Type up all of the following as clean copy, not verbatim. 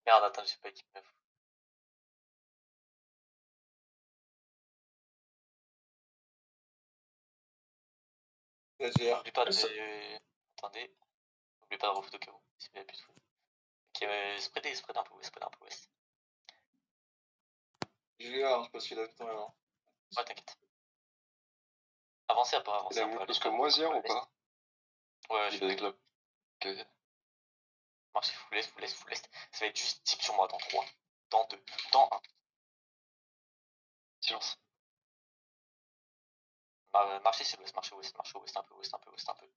Merde, attends, j'ai pas équipe 9. N'oublie pas de... Attendez. N'oublie pas de refouler au cas où. S'il y a plus de foot. Ok, spread un peu ouest, spread un peu ouest. Je sais pas si il a le temps avant. Ouais, t'inquiète. Avancez un peu, avancez un peu. Parce que Moisière ou pas? Ouais, j'ai des clubs. Ok. Marchez full est, full est, full est. Ça va être juste type sur moi dans 3, dans 2, dans 1. Silence. Marchez sur l'ouest, marchez ouest, marchez ouest, un peu, ouest, un peu, ouest, un peu.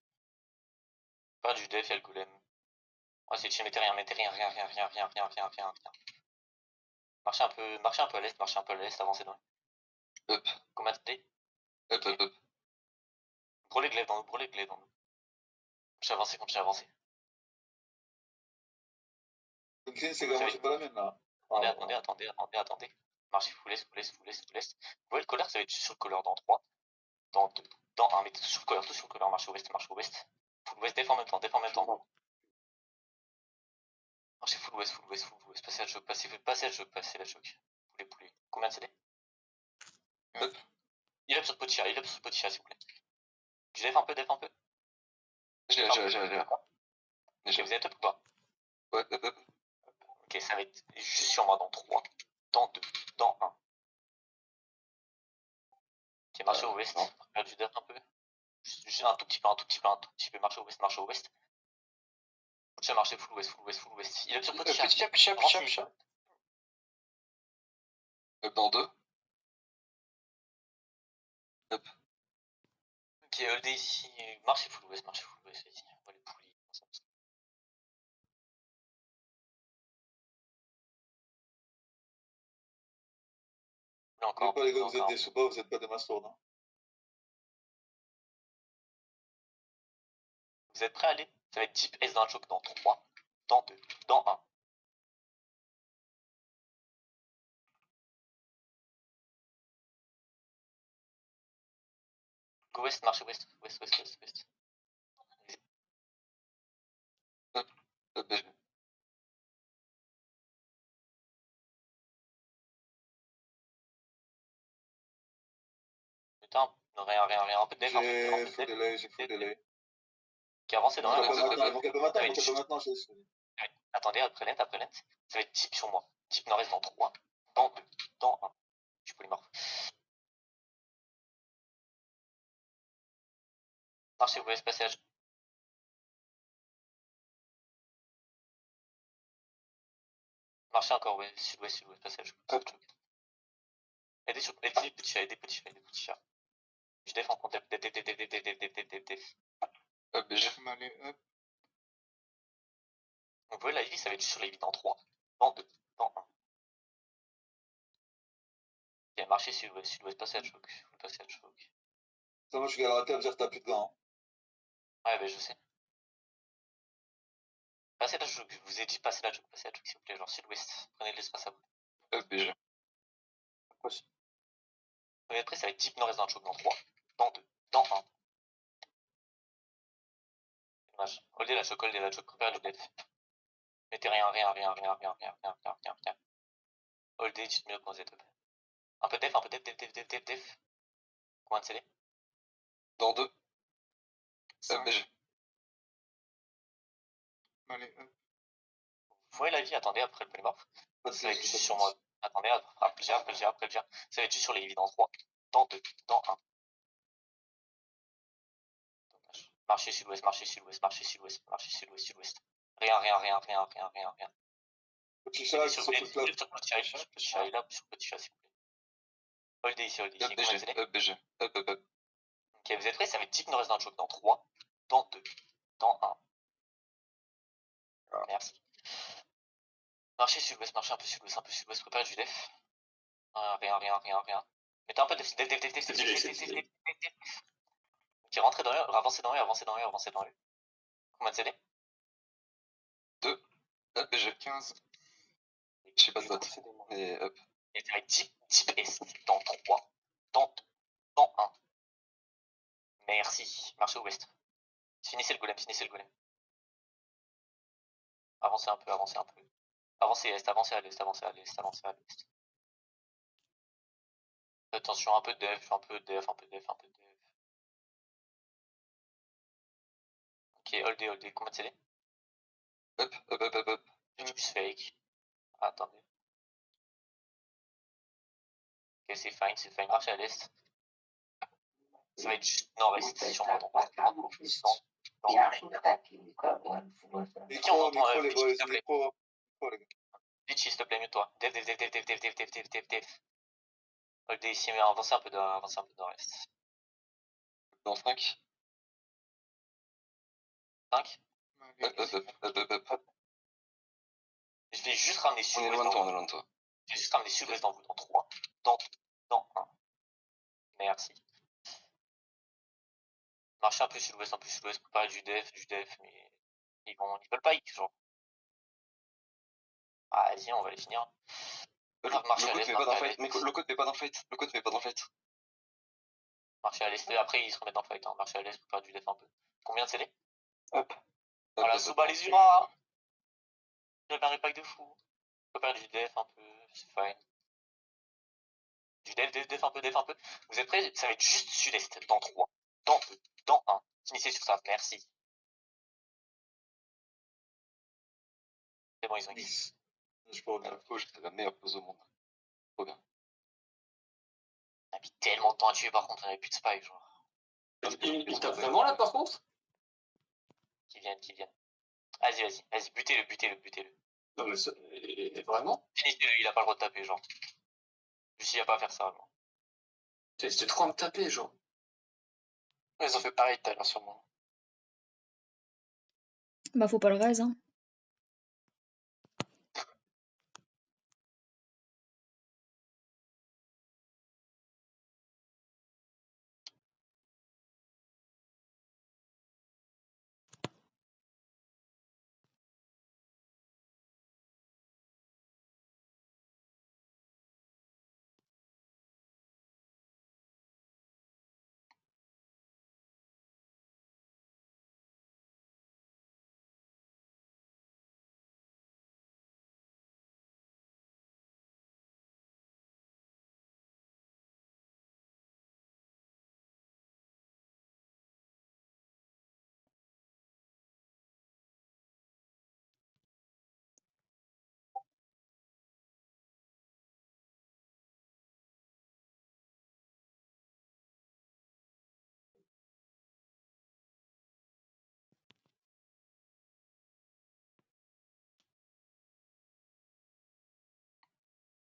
Pas du def, il y a le golem. Ouais, c'est chill, mettez rien, rien. Marchez un peu à l'est, avancez dans le. Up. Combien de dés? Up. Brûlez glaive dans nous, brûlez glaive dans nous. J'ai avancé comme j'ai avancé. Le clean, c'est que moi, j'ai pas la mienne là. Attendez. Marchez full est. Vous voyez le colère, ça va être sur le colère dans 3, dans 2, dans 1. Mettez tout sur le colère, marchez ouest. Full ouest, défend en même temps. Marchez full ouest. Passez la choc. Poulet. Combien de CD? Il est sur le poticha, s'il vous plaît. Tu def un peu? J'ai. Ok, vous êtes up ou pas? Ouais, up. Ok, ça va être juste sur moi dans 3, dans 2, dans 1. Ok, marchez au ouest. Regarde du def un peu. Juste un tout petit peu. Marchez au ouest. Poticha, marchez full ouest. Il est sur le poticha. Poticha. Up dans 2. Up. Ok, LD ici. Marchez full ouest. Vas-y, on va les poulies. Encore. Pas les gars, vous êtes des sous-bas, vous êtes pas des masters, non? Vous êtes prêts à aller? Ça va être type S d'un choc dans 3, dans 2, dans 1. Go west, marchez west. Up. Putain, rien. Un peu de def, J'ai full delay. Ok, avancez dans Ils rien. vont cap maintenant, je sais. Attendez, après lent. Ça va être type sur moi. Type nord-est dans 3, dans 2, dans 1. Je suis polymorphe. Marchez ouest, passage. Marchez encore ouest, sud-ouest, passage. Aidez petits chats. Je défends contre def. J'ai mal up. Donc vous voyez la vie, ça va être sur les vies dans 3, dans 2, dans 1. Ok, marchez sud-ouest, passage. Ça, moi, je suis galère à dire t'as plus de gants. Ouais, je sais. Passez la choc, je vous ai dit passez la choc, s'il vous plaît, genre sud-ouest. Prenez de l'espace à vous. BG. Aussi. Et après, ça va être type nord-est dans le choc dans 3, dans 2, dans 1. Dommage. Holdez la choc, prépare du def. Mettez rien. Holdez, dites mieux quand vous êtes up. Un peu def. Combien de CD? Dans 2. BG. Allez, Vous voyez la vie, attendez, après le polymorphe. Ça va être juste sur moi. Attendez, après le gère. Ça va être juste sur les vies dans 3, dans 2, dans 1. Marchez sud-ouest. Rien. Petit chat, Sur sur toute la... petit chat, s'il vous plaît. Holdez ici. BG. Up. Ok, vous êtes prêts? Ça va être type nord-est d'un choc dans 3, dans 2, dans 1. Merci. Marchez sud-ouest, un peu sud-ouest, préparez du def. Rien. Mettez un peu de def. Ok, rentrez dans eux, avancez dans eux. Combien de CD? 2. Up, BG. 15. Je sais pas de vote. Et up. Et ça va être type S dans 3, dans 2, dans 1. Merci. Marchez ouest. Finissez le golem. Avancez un peu. Avancez est, avancez à l'est, avancez à l'est, avancez à l'est. Attention, un peu de def, un peu de def, un peu de def, un peu de def. Ok, holdé, combien de CD? Hop. Plus fake. Attendez. Ok, c'est fine, marchez à l'est. Ça va être juste nord-est, sûrement. Micro, les boys, s'il te plaît. micro, les gars. Litchi, s'il te plaît, mute-toi. Def. Holdé ici, mais avancez un peu nord-est. Dans 5. 5. Hop. Je vais juste ramener On est sud-ouest loin de toi, Je vais juste ramener sud-ouest dans vous, dans 3. Dans 1. Merci. Marchez un peu sud-ouest, préparez du def, mais ils veulent pas X, genre. Ah, vas-y, on va les finir. Le code fait pas dans le fight, le code fait pas dans le fight. Marchez à l'est, après ils se remettent dans le fight, hein. Marchez à l'est, préparez du def un peu. Combien de CD? Hop. Voilà, Souba les Uras. J'avais un repack de fou. Préparez du def un peu, c'est fine. Du def un peu. Vous êtes prêts? Ça va être juste sud-est, dans 3, dans 2, dans 1. Finissez sur ça, merci. C'est bon, ils ont X. Je peux revenir. C'est la meilleure pose au monde. Trop bien. On a mis tellement de temps à tuer, par contre, on avait plus de spike, genre. Il tape vraiment là par contre? Qui viennent. Vas-y, butez-le. Non mais vraiment? Finissez-le, il a pas le droit de taper, genre. Juste, il a pas à faire ça, genre. C'était trop à me taper, genre. Ils ont fait pareil tout à l'heure sur moi. Bah, faut pas le raise, hein.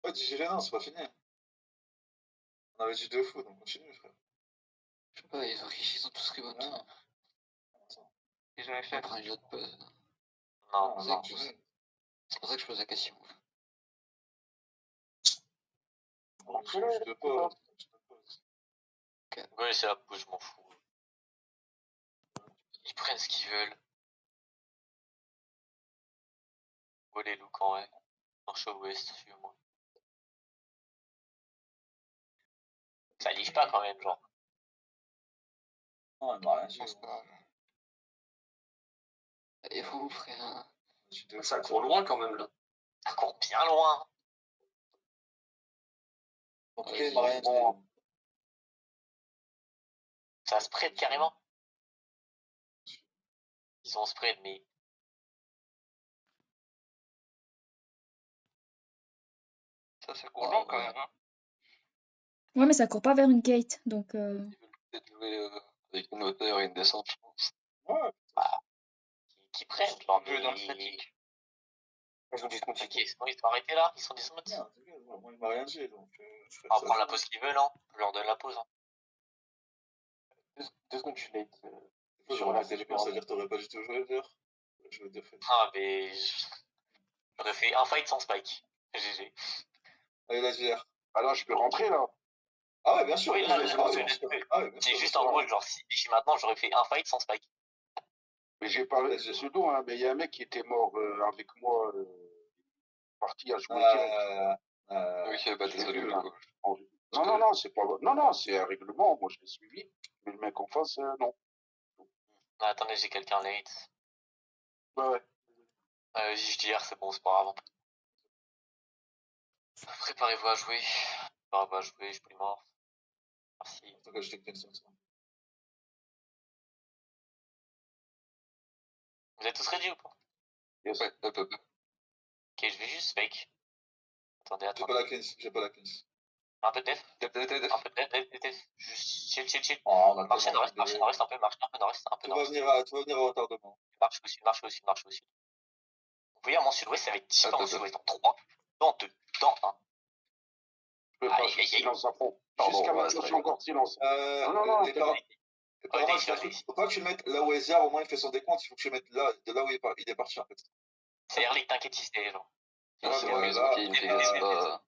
Ouais, digérez, non, c'est pas fini. On avait dit 2 fous, donc continue, frère. Je sais pas, ils ont tous reboot. Ah. J'ai jamais fait. Après une autre pause. Non. C'est pour ça que je pose la question. Bon, je te pose. Ouais, c'est la pause, je m'en fous. Ils prennent ce qu'ils veulent. Où les loups en vrai? Marche au ouest, suivez-moi. Ça lige pas quand même, genre. Non, elle m'a rien dit. Et vous, frère. Ça court loin quand même là. Ça court bien loin. En tout cas, il m'a rien dit. Ça spread carrément. Ils ont spread, mais. Ça court loin quand même, hein. Ouais, mais ça court pas vers une gate, donc... Ils veulent peut-être jouer avec une hauteur et une descente, je pense. Ouais. Bah, qui prennent, genre, Jouer dans le statique. Ils ont dismounté. Ok, c'est bon, ils sont arrêtés là? Ils sont dismountés? Non, moi, il m'a rien dit, donc... On va prendre la pause qu'ils veulent, hein. Je leur donne la pause, hein. 2 secondes, je suis late. Sur la télé, c'est-à-dire que t'aurais pas du tout joué vert. Je veux dire, Ah, mais. J'aurais fait un fight sans spike. GG. Allez, la JR. Alors, je peux rentrer là? Ah ouais, bien sûr. Oui, là, c'est juste en gros, genre, si maintenant j'aurais fait un fight sans spike. Mais j'ai parlé de pseudo, hein, mais il y a un mec qui était mort avec moi, parti à jouer direct. Oui, bah désolé. Non, c'est pas. Non, c'est un règlement, moi je l'ai suivi. Mais le mec en face, non. Ah, attendez, j'ai quelqu'un late. Ouais. Vas-y, je dis R, c'est bon, c'est pas grave. Préparez-vous à jouer. Préparez-vous à jouer, je suis mort. Merci. En tout cas, je t'ai sur ça. Vous êtes tous ready ou pas? Yes. Ouais, hop. Ok, je vais juste fake. Attendez, J'ai attendez. pas la cleanse, j'ai pas la cleanse. Un peu de def. Def. Un peu de def. Juste chill. Oh, on a Marchez tellement nord-est, un peu, marchez un peu nord-est, un peu Tu vas nord-est. venir à retardement. Marche au sud. Vous voyez, à mon sud-ouest, ça va être super Hop, mon hop. sud-ouest. Dans 3, dans 2, dans 1. Je peux pas, je silence à fond. Jusqu'à maintenant, je suis encore silence. Non, Et apparemment, faut pas que tu le mettes là où Ezra, au moins il fait son décompte, il faut que tu le mettes là, de là où il est parti en fait. C'est Erlich, t'inquiète, si c'était genre. C'est Ouais, bon, là, ok, il me fait c'est pas.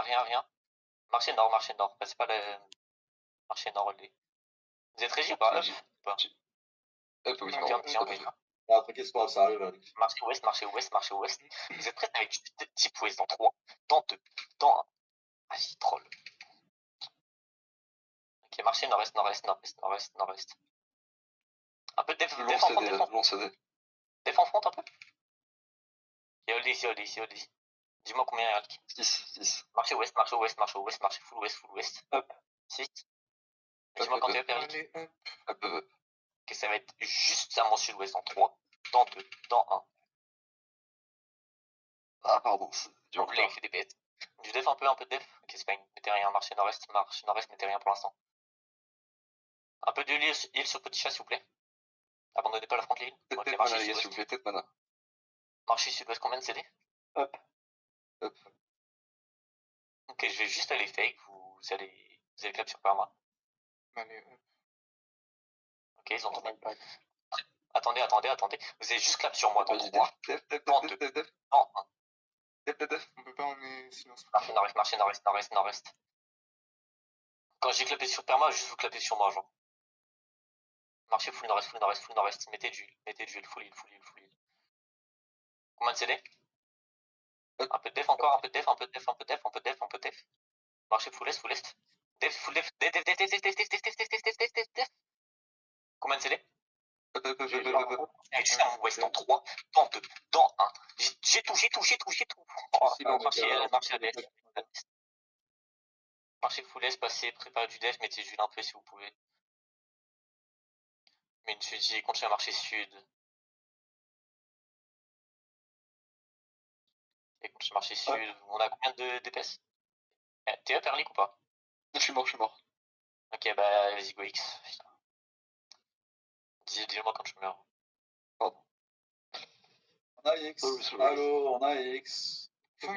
Rien. Marchez nord. Passez pas le. Marchez nord, les. Vous êtes régi ou pas? Hop, oui, Ok, un petit envoyé. Ah, t'inquiète, c'est pas grave, ça arrive, Eric. Marchez ouest. Vous êtes prêts avec du type ouest dans 3, dans 2, dans 1. Vas-y, troll. Ok, marchez nord-est. Un peu de def en front, def en front un peu. Et Oli. Dis-moi combien Erlik. 6. Marchez ouest, marchez full ouest. Hop. 6. Dis-moi quand t'es up, Erlik. Hop. Ok, ça va être juste à mon sud-ouest dans 3, dans 2, dans 1. Ah, pardon, du Donc là, il fait des bêtes. Du def un peu de def. Ok, c'est pas une. Mettez rien, marchez nord-est, mettez rien pour l'instant. Un peu de heal sur petit chat, s'il vous plaît. Abandonnez pas la front de l'île. Tête mana, les gars, s'il vous plaît, tête mana. Marchez sud-ouest, combien de CD? Hop. Ok, je vais juste aller fake, vous allez clap sur perma. Ok, ils ont tombé. Attendez. Vous allez juste clap sur moi dans 3, dans 2, dans 1. On peut pas, on est silence. Marchez nord-est. Quand j'ai clapé sur perma, juste vous clapez sur moi, genre. Marchez full nord-est. Mettez du heal, full heal. Combien de CD? Un peu de def encore, un peu de def. Marchez full est. Def. Combien de CD? Juste à mon ouest dans 3, dans 2, dans 1. J'ai tout. Marchez à def. Marchez full est, passez, préparez du def, mettez du un peu si vous pouvez. Mais une suite, continuez à marcher sud. Et continuez à marcher sud. On a combien de DPS? T'es up, Erlik ou pas? Je suis mort. Ok, bah vas-y, go X. Dis-le-moi quand je meurs. Pardon. On a X. Allô, on a X. On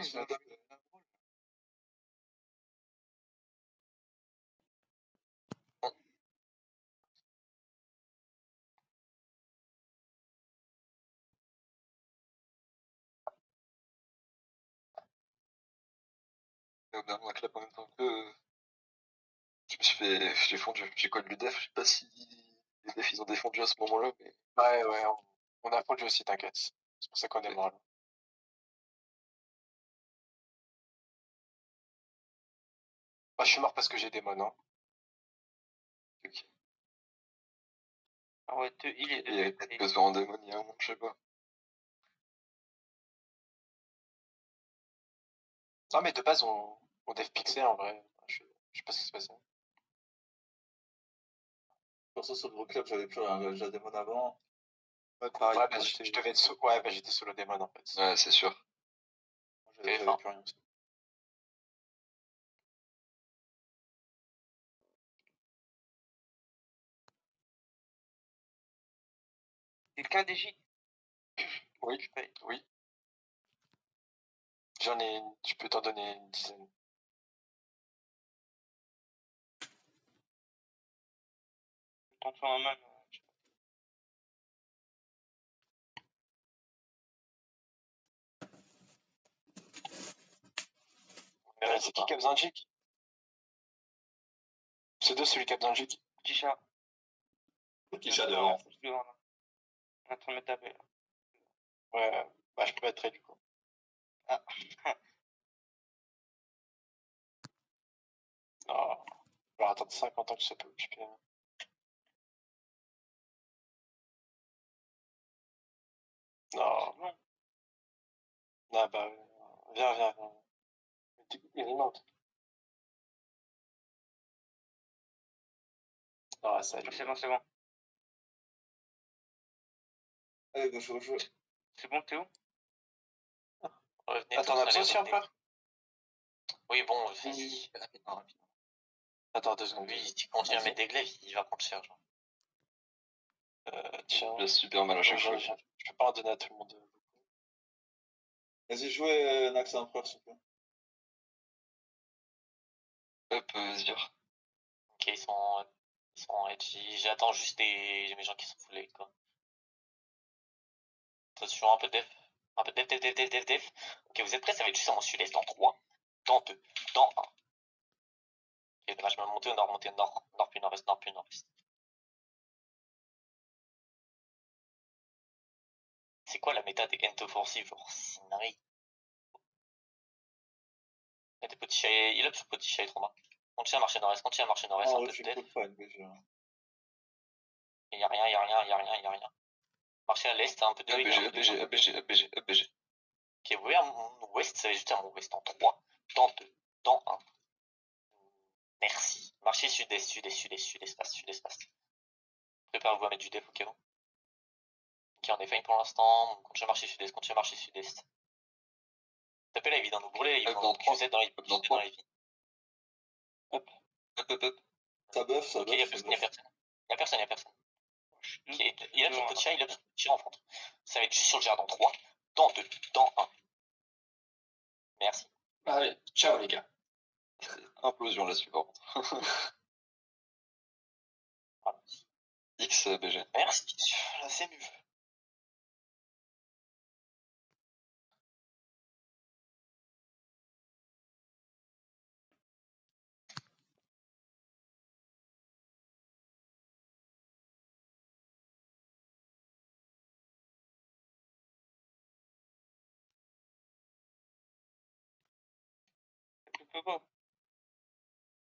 a clap en même temps que. J'ai fondu. J'ai code le def. Je sais pas si les defs ils ont défendu à ce moment-là, mais. Ouais, on a fondu aussi, t'inquiète. C'est pour ça qu'on est mort là. Bah, je suis mort parce que j'ai des monos. Hein. Ok. Ah ouais, il est Il y avait peut-être besoin en démon, il y a un moment, je sais pas. Non, mais de base, on dev pixel en vrai. Je sais pas ce qui se passait. Pour ça, sur le gros club, j'avais plus rien, j'avais déjà des modes avant. Ouais, pareil. Ouais, bah, j'étais solo démon en fait. Ouais, c'est sûr. J'avais plus rien aussi. Quelqu'un DJ? Oui. Je peux t'en donner une dizaine. T'en fais un même. C'est qui a besoin de Jig? C'est deux celui qui a besoin de Jig. Petit chat. Petit chat devant. On est en train de me taper là. Ouais, bah je peux pas être prêt du coup. Ah. Non. Je vais attendre 50 ans que ça peut occuper. Non. Non, bah, viens. Il remonte. Ah, ça C'est bon, c'est bon. Allez, gauche, gauche. C'est bon, t'es où? Revenez Attends, on a besoin aussi encore? Oui, bon, vas-y. Rapidement. Attends 2 secondes. Lui, il continue à mettre des glaives, il va prendre cher, genre. Tiens. Il a super mal à chaque fois. Je peux pas en donner à tout le monde. Vas-y, jouez Nax Empereur, s'il vous plaît. Hop, Zir. Ok, ils sont en edge. J'attends juste mes gens qui sont full late, quoi. Attention, un peu de def. Un peu de def. Ok, vous êtes prêts? Ça va être juste à mon sud-est dans 3, dans 2, dans 1. Ok, dommage, je vais monter au nord, nord puis nord-est, nord puis nord-est. C'est quoi la méta des Ento Forcive? Genre, Sinari. Il y a des petits chats, il up sur petit chat, trop bas. Continue à marcher nord-est, un peu de def. Y'a rien. Marchez à l'est, un peu de EBG. Ok, vous voyez à mon ouest, ça va juste à mon ouest en 3, dans 2, dans 1. Merci. Marchez sud-est, sud-espace. Préparez-vous à mettre du def au cas où. Ok, on est fine pour l'instant. Continuez à marcher sud-est. Tapez la vie dans nos brûlés, ils vont vous êtes dans les vies. Hop. Ça buff. Ok, y'a personne. Ok, il a sur le petit chat en front. Ça va être juste sur le jardin. 3, dans 2, dans 1. Merci. Allez, ciao les gars. Implosion la suivante. Voilà. XBG. Merci. Là, c'est mieux.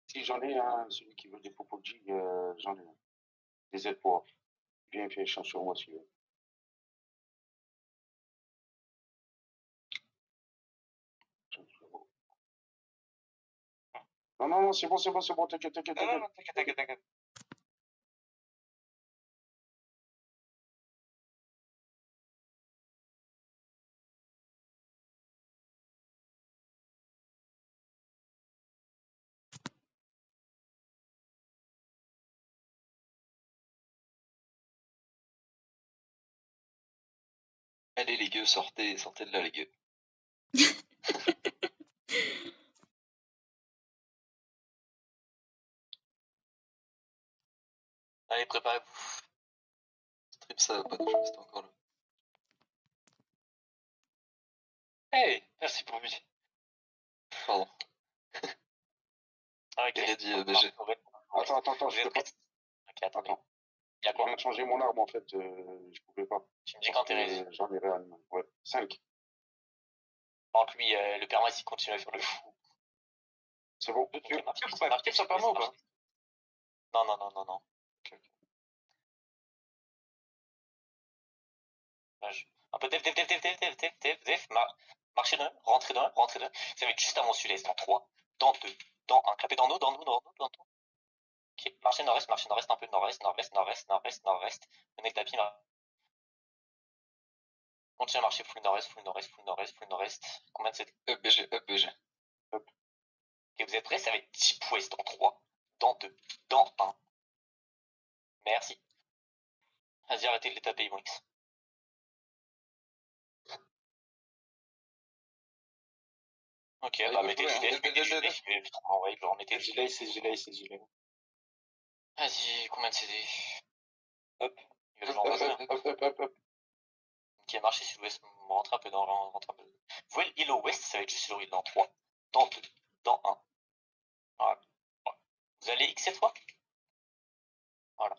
Si j'en ai un, celui qui veut des Popoji, j'en ai un. Des ailes pour. Viens, échange sur moi, s'il veut. Non, c'est bon, t'inquiète. Non, t'inquiète. Allez les gueux, sortez de là les gueux. Allez, préparez-vous. Strip ça va pas je reste encore là. Hey, merci pour lui. Pardon. Ah, ok. Il a dit BG. Attends, je peux pas. Ok, attends. Il y a Je quoi? viens de changer mon arme en fait, je pouvais pas. Tu me dis quand t'es ready. J'en ai réellement. Ouais, 5. Par contre, lui, le permas, il continue à faire le fou. C'est bon. Ça pas moi ou pas? Non. Ok. Un peu def. Marchez d'un, rentrez d'un. Ça va être juste à mon sud-est, dans 3, dans 2, dans 1. Clapez dans nous. Ok, marchez nord-est, un peu nord-est. Venez le tapis, continuez à marcher full nord-est. Combien de CD? EBG. Ok, vous êtes prêts? Ça va être deep west dans 3, dans 2, dans 1. Merci. Vas-y, arrêtez de les taper, ils vont X. Ok, bah mettez le gilet, je leur mettez le gilet. C'est gilet. Vas-y, combien de CD? Hop. Il veut l'envoyer. Ok, marchez sud-ouest, rentrez un peu rentrez un peu. Vous voyez l'île au ouest, ça va être juste sur l'île dans 3, dans 2, dans 1. Voilà. Vous allez X cette fois? Voilà.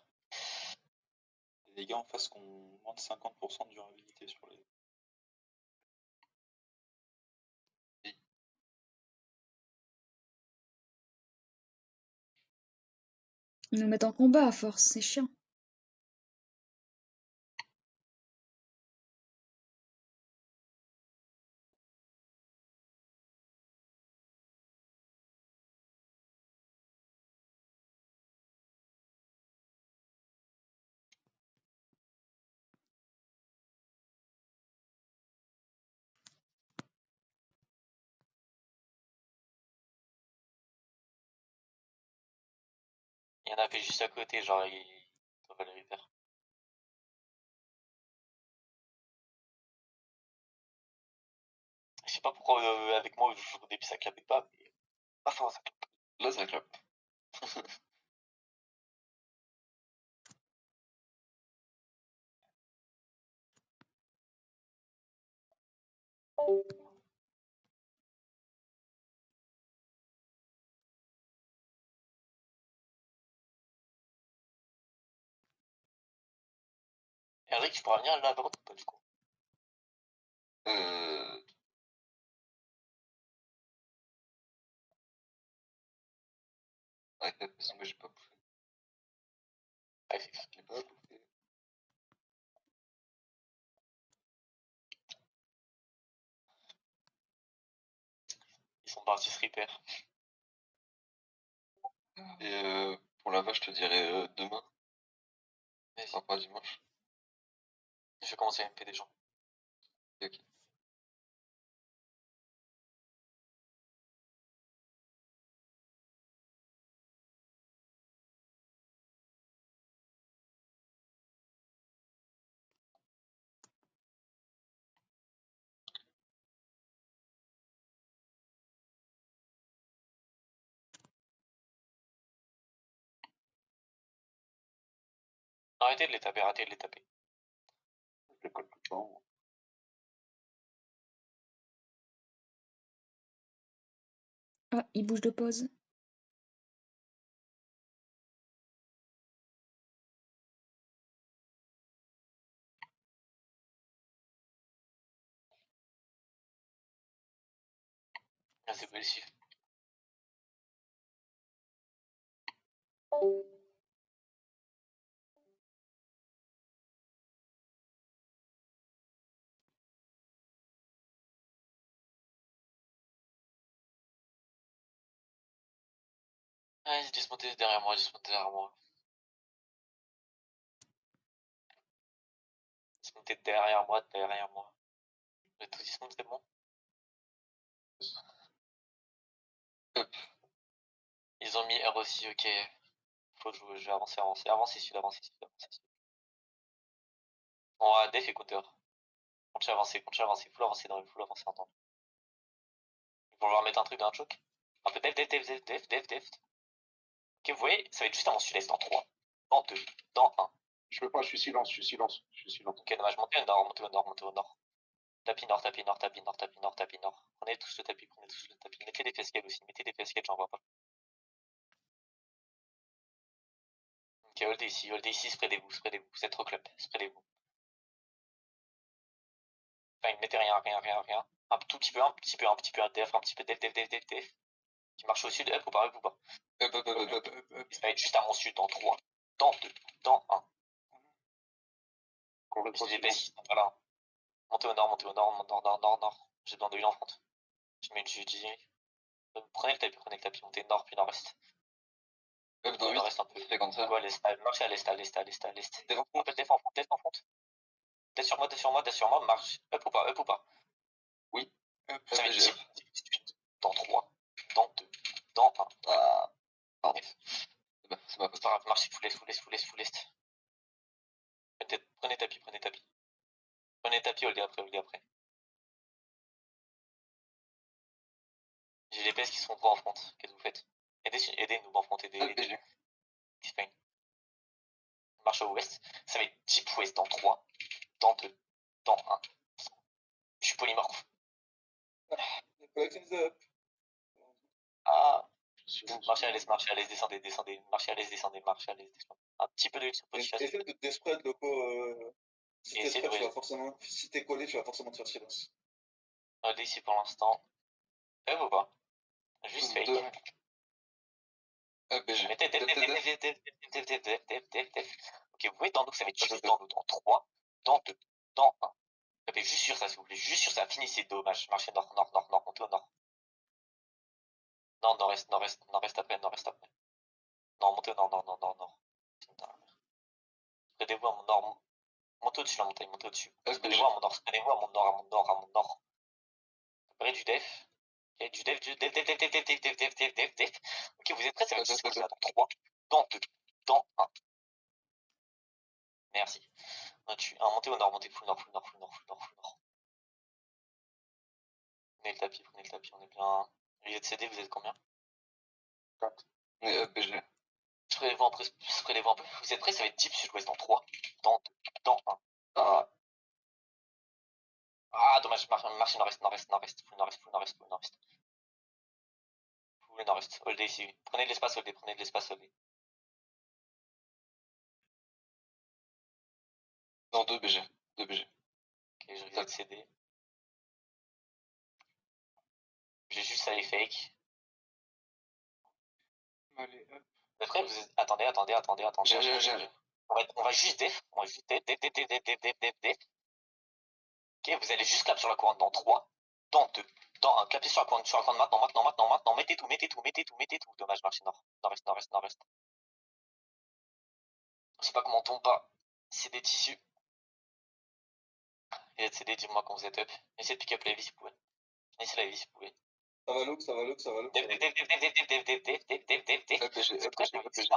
Les gars en face qui ont moins de 50% de durabilité sur les. Ils nous mettent en combat à force, c'est chiant. Il y en a fait juste à côté, genre, il doit le repair. Je sais pas pourquoi avec moi au début ça clapait pas, mais pas fort ça clappe. Là, ça clappe. Eric, tu pourras venir là avant ou pas du coup? Ouais, parce que moi j'ai pas bouffé. Ouais, c'est Hop. Ils sont partis se repair. Et pour la vache, je te dirais demain. Enfin, pas dimanche. Je vais commencer à MP des gens. Ok. Arrêtez de les taper, arrêtez de les taper. Je les colle tout le temps. Ah, il bouge de pause. Ah, c'est possible. Ah, ils se dismontaient derrière moi, ils se dismontaient derrière moi. Ils se montaient derrière moi, derrière moi. Mais tout dismonte, c'est bon. Ils ont mis R aussi, ok. Faut jouer, je vais avancer, avancer, avancer celui-là, avancer celui-là, avancer celui-là. On va def et counter. Continue à avancer, full avancer dans le full avancer en temps. Ils vont vouloir mettre un truc dans un choke. Un peu def, def, def, def, def, def, def. Ok, vous voyez, ça va être juste avant sud-est dans 3, dans 2, dans 1. Je peux pas, je suis silence, je suis silence, je suis silence. Ok, dommage, montez au nord, montez au nord, montez au nord. Tapis nord, tapis nord, tapis nord, tapis nord, tapis nord. Prenez tous le tapis, prenez tous le tapis. Mettez des cascades aussi, mettez des cascades, j'en vois pas. Ok, hold ici, spreadez-vous, spreadez-vous. Vous êtes trop club, spreadez-vous. Enfin, mettez rien, rien, rien, rien. Un tout petit peu, un petit peu, un petit peu, un def, un petit peu def, def, def, def, def. Qui marche au sud, up ou pas, up ou pas. Ça va être juste à mon sud, dans 3, dans 2, dans 1. J'ai des baisses, voilà. Montez au nord, montez au nord, nord, nord, nord, nord. J'ai besoin de huile en front. Je mets une GG. Prenez le tapis, montez nord, puis nord-est. Nord-est un peu. C'est comme ça. Go à l'est, marchez à l'est, à l'est, à l'est, à l'est. Un peu de def en front, def en front. Def sur moi, def sur moi, def sur moi, marche. Up ou pas, up ou pas. Oui. Ça va être dans 3, dans 2, dans 1. Pardon. C'est ma C'est pas grave, marchez full est, full est, full est, full est. Prenez tapis, prenez tapis. Prenez tapis, holdez après, holdez après. J'ai les PS qui sont trop en front. Qu'est-ce que vous faites? Aidez-nous en front, aidez. Dispane. Marche au ouest. Ça va être deep west dans 3, dans 2, dans 1. Je suis polymorphe. The collection is up. Ah. Silence. Marchez à l'est, descendez, descendez. Marchez à l'est, descendez, marchez à l'est, descendez. Un petit peu de sur position. Essaie de despread loco. Si Et t'es essaie spread, de- tu vas forcément. Si t'es collé, tu vas forcément te faire silence. Holdez ici pour l'instant. Ou pas? Juste fake. Mettez def. Ok, vous voyez dans nous, ça va être juste dans nous, dans 3, dans 2, dans 1. Tapez juste sur ça, s'il vous plaît, juste sur ça. Finissez dommage. Marchez nord, nord, nord, nord, montez au nord. Non, nord-est, nord-est, nord-est après, nord-est après. Non, montez au nord, nord, nord, nord, nord. Spreadez-vous à mon nord. Montez au-dessus la montagne, montez au-dessus. Spreadez-vous à mon nord, spreadez-vous à mon nord, à mon nord, à mon nord. Préparez du def. Ok, du def, def. Ok, vous êtes prêts, ça va être juste comme ça. Dans 3, dans 2, dans 1. Merci. Montez au nord, montez full nord, full nord, full nord, full nord, full nord. Prenez le tapis, on est bien. Vous êtes CD, vous êtes combien? 4. BG. Je ferai les vents un peu. Vous êtes prêts? Ça va être deep sud-ouest dans 3, dans 2, dans 1. Ah, dommage, marchez nord-est, nord-est, nord-est, full nord-est, full nord-est, full nord-est. Full nord-est, hold ici. Prenez de l'espace, hold, prenez de l'espace, hold. Non, 2 BG. 2 BG. Ok, je reset CD. J'ai juste aller fake. Allez, hop. Après, attendez. J'ai. On va juste def. On va juste def. Ok, vous allez juste clap sur la couronne dans 3, dans 2, dans 1. Clapez sur la couronne maintenant. Mettez tout. Dommage, marchez nord. Nord-est. Je sais pas comment on tombe pas. C'est des tissus. Et CD, dis-moi quand vous êtes up. Essayez de pick up la vie si vous pouvez. Essayez la vie si vous pouvez. Ça va look. Def. BG.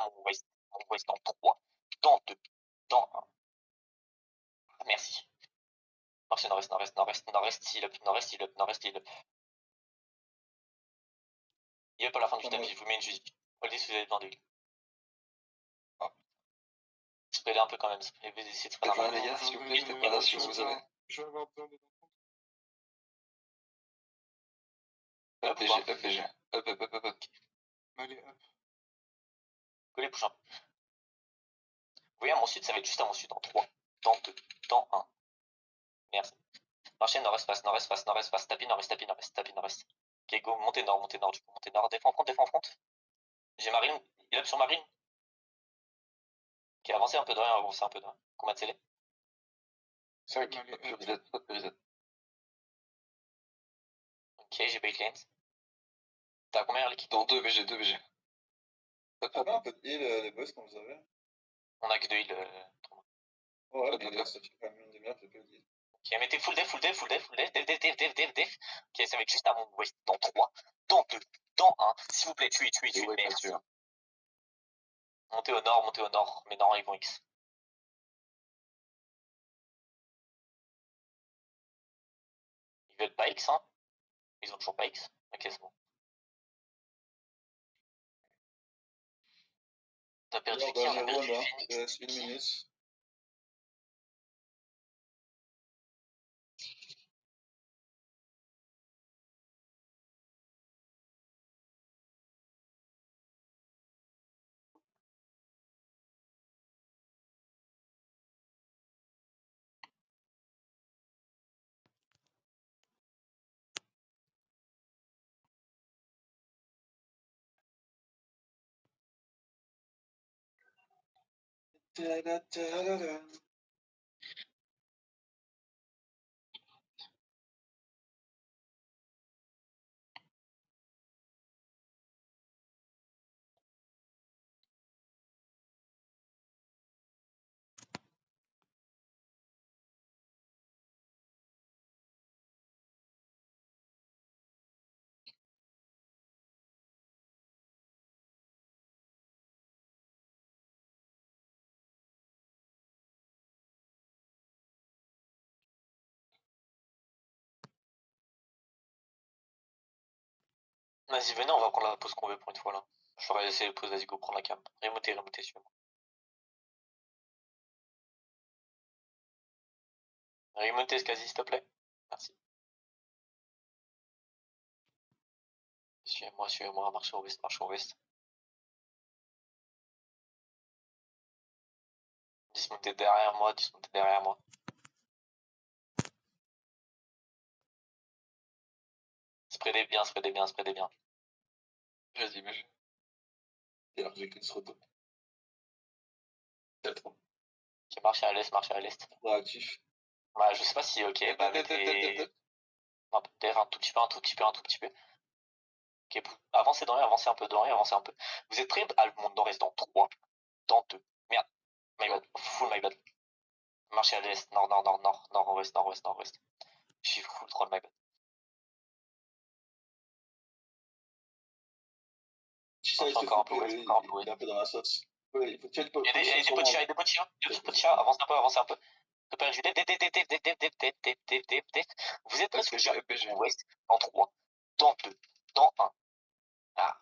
Mon west dans 3, dans 2, dans 1. Merci. Marchez nord-est, heal up. Il up à la fin du tapis, je vous mets une musique. Regardez si vous avez besoin d'huile. Spreadez un peu quand même. Et vous essayez de spreader un peu. Les gars, s'il vous plaît, faites pas là si vous avez. Je vais avoir besoin des enfants. Up BG. Up. Allez, hop. Collez, push un peu. Vous voyez, à mon sud, ça va être juste à mon sud. Dans 3, dans 2, dans 1. Merci. Marchez nord-est, face. Tapis nord-est. Ok, go, montez nord. Du coup, montez nord. Défends front. J'ai Marine. Il up sur Marine. Ok, avancez un peu de rien. Combat de scellé. 5. Allez, hop. Reset. Ok, j'ai bait lanes. T'as combien, Erlik? Dans 2 BG. Combien un peu de heal, les boys, quand vous avez? On a que 2 heals. Ouais, mais ça fait quand même une demi-heure, j'ai pas dit. Ok, mettez full def. Def. Ok, ça va être juste à mon west. Dans 3, dans 2, dans 1. S'il vous plaît, tuez. Merci. Montez au nord. Mais non, ils vont X. Ils veulent pas X, hein? Ils ont toujours pas X. Ok, c'est bon. T'as perdu qui? On a perdu Phoenix. Il reste 1 minute. Vas-y, venez, on va prendre la pause qu'on veut pour une fois là. Je vais essayer de pause, vas-y, go prendre la cam. Remontez, suivez-moi. Remontez, quasi, s'il te plaît. Merci. Suivez-moi, marchez au ouest. Dismontez derrière moi. Spreadez bien. Vas-y, BG. Et alors, j'ai qu'une se retourne. 4. Ok, marchez à l'est. Réactif. Bah, je sais pas si, ok, bah, mettez... Un peu d'air, un tout petit peu. Ok, avancez dans rien, avancez un peu. Vous êtes prêts à le monde nord-est dans 3, dans 2. Merde, my bad, full my bad. Marchez à l'est, nord, ouest. Je suis full troll, my bad. Si ça, il Encore un peu il est un peu dans la sauce. Ouais, il faut tirer Il y a des petits chats, il y a des petits chats. Il y a des petits chats. Avancez un peu. Préparez du def. Vous êtes presque déjà RPG. ouest dans 3, dans 2, dans 1. Ah,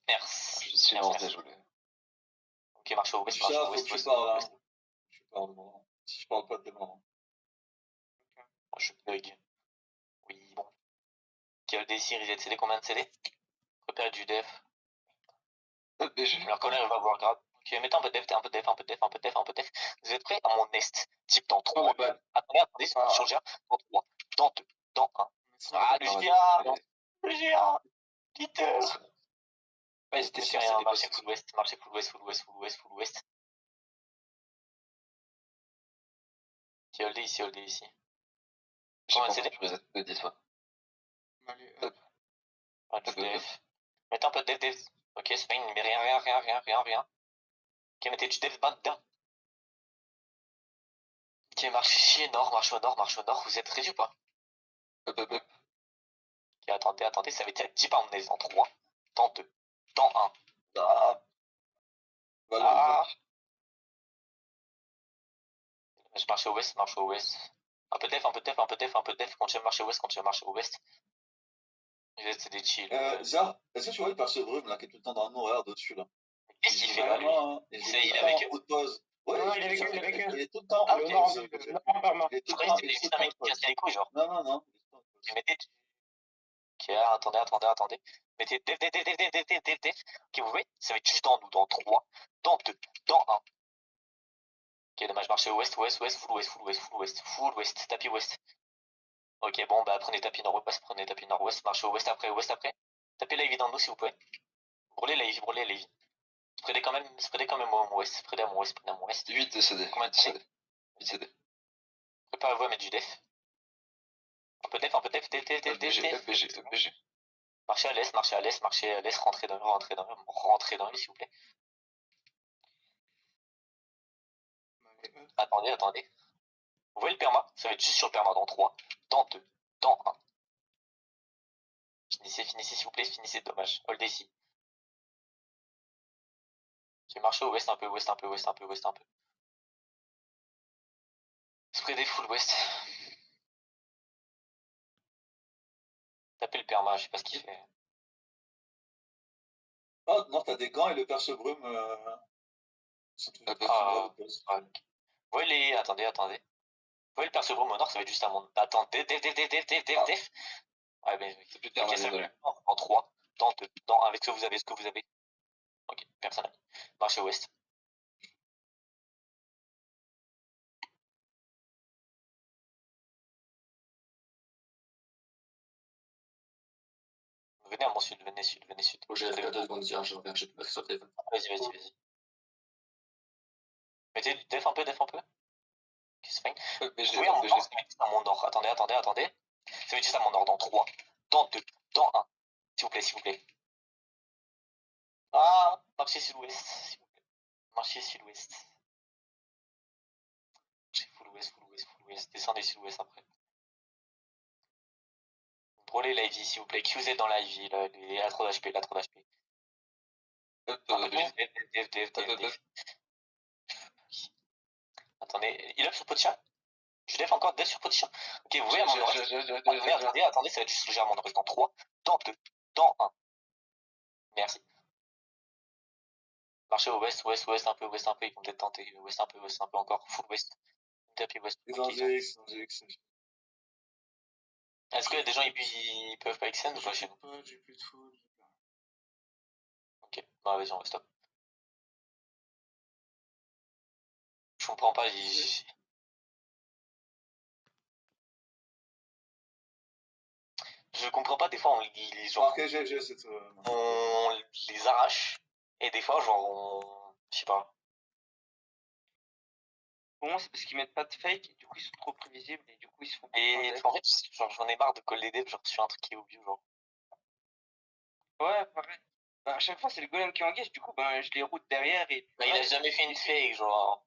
merci. Silence désolé. Ok, marche au ouest, Richard, marche au faut ouest, que tu ouest, parles, ouest. hein. Je parle, moi. Si je parle pas, t'es mort. Je bug. Oui, bon. Quel DC, reset CD, combien de CD? Préparez du def. RPG. Alors colère, il va voir grave. Ok, mettez un peu de def, un peu de def, un peu de def, un peu de def, un peu de def. Vous êtes prêts à mon est? Type dans 3. Attendez, sur le GA. Dans 3, dans 2, dans 1. Ah, le GA! Le GA! Peter! Ouais, c'était C'est rien, marchez full ouest, marchez full ouest, full ouest, full ouest, full ouest. Ici, hold ici, hold ici. J'ai Combien pas de CD? entendu reset de 10 fois. Allez, Hop. Ouais, du def. Mettez un peu de def. Ok, c'est pas une, mais rien. Ok, mettez du def bas dedans. Ok, marchez nord, marche au nord. Vous êtes réduit ou pas? Hop. Ok, attendez, ça va être 10 par mon nez. Dans 3, dans 2, dans 1. Ah, Voilà, je marche au ouest, Un peu de def, continue à marcher au ouest. C'est des chill. Zar, est-ce que tu vois le perce brume là qui est tout le temps dans le noir dessus là? Qu'est-ce qu'il fait là, lui? Il C'est- il est est tout le avec temps eux? en haute pause. Ouais, Non, il est avec eux, il est avec eux. il est tout le temps Ah, en ok. pause. Non, Il est tout non, le pardon. temps Je il croyais que est c'était tout juste le un temps mec en qui pause. cassait les couilles, genre. Non. Ok, mettez. Ok, attendez. Mettez def. Ok, vous voyez, ça va être juste dans nous, dans 3, dans 2, dans 1. Ok, dommage, marchez ouest, full ouest, tapis ouest. Ok, bon, bah prenez tapis nord-ouest, marchez ouest après. Tapez la Ivy dans nous, s'il vous plaît. Brûlez la Ivy. Spreadez quand même au ouest, spreadez à mon ouest. 8 de CD. Combien de 8 CD. 8 CD. Préparez-vous à mettre du def. Un peu de def, RPG. Marchez à l'est, rentrez dans lui, s'il vous plaît. Attendez. Vous voyez le perma? Ça va être juste sur le perma dans 3, dans 2, dans 1. Finissez, s'il vous plaît, dommage. Hold ici. J'ai marché au ouest un peu. Spreadez full ouest. Tapez le perma, je sais pas ce qu'il fait. Oh non, t'as des gants et le perce brume. Sont toujours en haute pause. Ouais. Vous voyez les. Attendez. Vous voyez le perce brume au nord, ça va être juste à mon. Attendez, def. Ouais, mais. C'est plus tard, Ok, ça désolé. va en 3, dans 2, dans 1, avec ce que vous avez. Ok, personne n'a mis. Marchez ouest. Venez à mon sud, venez sud. Faut que j'aille 2 secondes, tiens, je reviens, je sais pas sur le téléphone. Vas-y. Mettez du def un peu. Ok, c'est fine. Oui, à mon nord, ça va être juste à mon nord. Attendez. Ça va être juste à mon nord dans 3, dans 2, dans 1. S'il vous plaît. Ah, marchez sud-ouest, s'il vous plaît. Marchez sud-ouest. Marchez full ouest. Descendez sud-ouest après. Brûlez la Ivy, s'il vous plaît. QZ dans la Ivy, là. Il a trop d'HP, Def. Attendez, il up sur Potia? Je def encore def sur Potia. Ok, vous voyez à mon nord-est. Attendez, ça va être juste légèrement nord-est dans 3, dans 2, dans 1. Merci. Marchez au ouest un peu, ils vont peut-être tenter. Ouest un peu encore. Full ouest. Tapis ouest. Ils ont GX. Est-ce que des gens ils peuvent pas extend ou pas chez nous? J'ai plus de food. Ok, bah vas-y, on va stop. Je comprends pas, je comprends pas, des fois on les arrache, et des fois genre je sais pas. Pour moi, c'est parce qu'ils mettent pas de fake, et du coup, ils sont trop prévisibles, et du coup, ils se font. Et en fait, genre, j'en ai marre de coller des devs, genre sur un truc qui est obvious, genre. Ouais, pareil. Bah, à chaque fois, c'est le golem qui engage, du coup, ben, je les route derrière et. Bah, il a jamais fait une fake, genre.